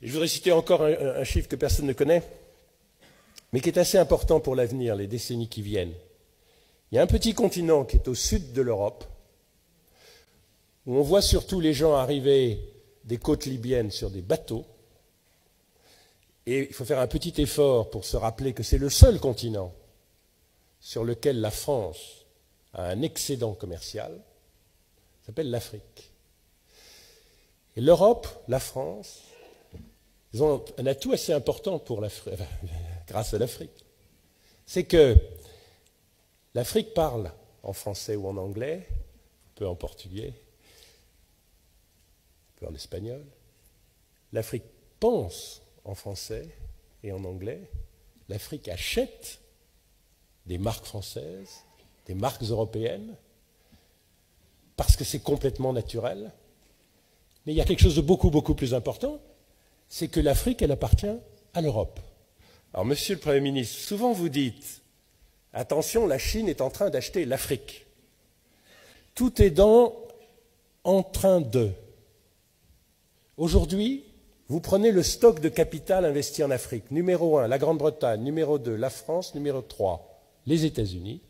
Et je voudrais citer encore un chiffre que personne ne connaît, mais qui est assez important pour l'avenir, les décennies qui viennent. Il y a un petit continent qui est au sud de l'Europe, où on voit surtout les gens arriver des côtes libyennes sur des bateaux. Et il faut faire un petit effort pour se rappeler que c'est le seul continent sur lequel la France a un excédent commercial, ça s'appelle l'Afrique. Et l'Europe, la France, ils ont un atout assez important pour grâce à l'Afrique. C'est que l'Afrique parle en français ou en anglais, un peu en portugais, un peu en espagnol. L'Afrique pense en français et en anglais. L'Afrique achète des marques françaises, des marques européennes, parce que c'est complètement naturel. Mais il y a quelque chose de beaucoup, beaucoup plus important, c'est que l'Afrique, elle appartient à l'Europe. Alors, Monsieur le Premier ministre, souvent vous dites, attention, la Chine est en train d'acheter l'Afrique. Tout est en train de. Aujourd'hui, vous prenez le stock de capital investi en Afrique. Numéro 1, la Grande-Bretagne. Numéro 2, la France. Numéro 3, les États-Unis.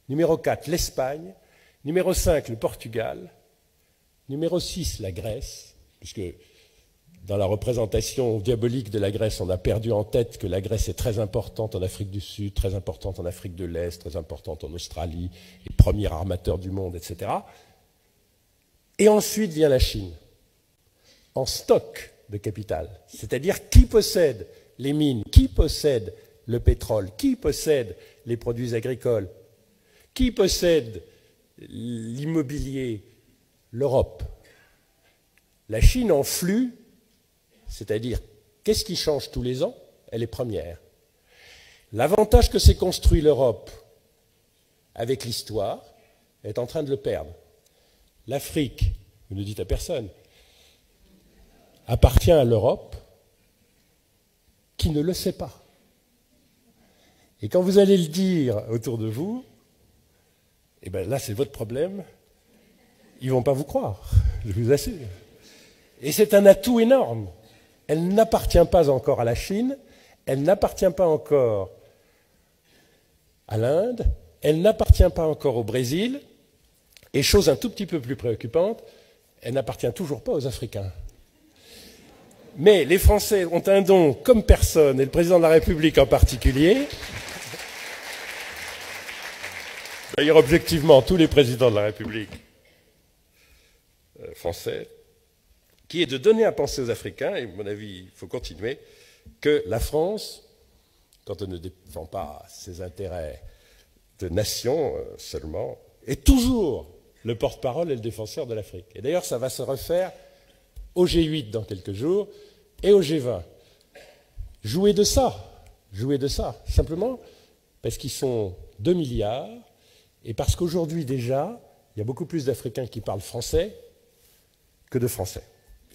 Numéro 4, l'Espagne. Numéro 5, le Portugal. Numéro 6, la Grèce, puisque dans la représentation diabolique de la Grèce, on a perdu en tête que la Grèce est très importante en Afrique du Sud, très importante en Afrique de l'Est, très importante en Australie, et premier armateur du monde, etc. Et ensuite vient la Chine, en stock de capital. C'est-à-dire qui possède les mines, qui possède le pétrole, qui possède les produits agricoles, qui possède l'immobilier, l'Europe. La Chine en flux, c'est-à-dire qu'est-ce qui change tous les ans? Elle est première. L'avantage que s'est construit l'Europe avec l'histoire est en train de le perdre. L'Afrique, vous ne dites à personne, appartient à l'Europe qui ne le sait pas. Et quand vous allez le dire autour de vous, eh bien là c'est votre problème, ils ne vont pas vous croire, je vous assure. Et c'est un atout énorme. Elle n'appartient pas encore à la Chine, elle n'appartient pas encore à l'Inde, elle n'appartient pas encore au Brésil, et chose un tout petit peu plus préoccupante, elle n'appartient toujours pas aux Africains. Mais les Français ont un don comme personne, et le président de la République en particulier. D'ailleurs, objectivement, tous les présidents de la République français, qui est de donner à penser aux Africains, et à mon avis, il faut continuer, que la France, quand on ne défend pas ses intérêts de nation seulement, est toujours le porte-parole et le défenseur de l'Afrique. Et d'ailleurs, ça va se refaire au G8 dans quelques jours et au G20. Jouez de ça, simplement parce qu'ils sont 2 milliards et parce qu'aujourd'hui déjà, il y a beaucoup plus d'Africains qui parlent français que de Français.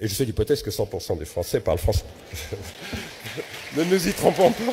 Et je fais l'hypothèse que 100% des Français parlent français. Ne nous y trompons pas.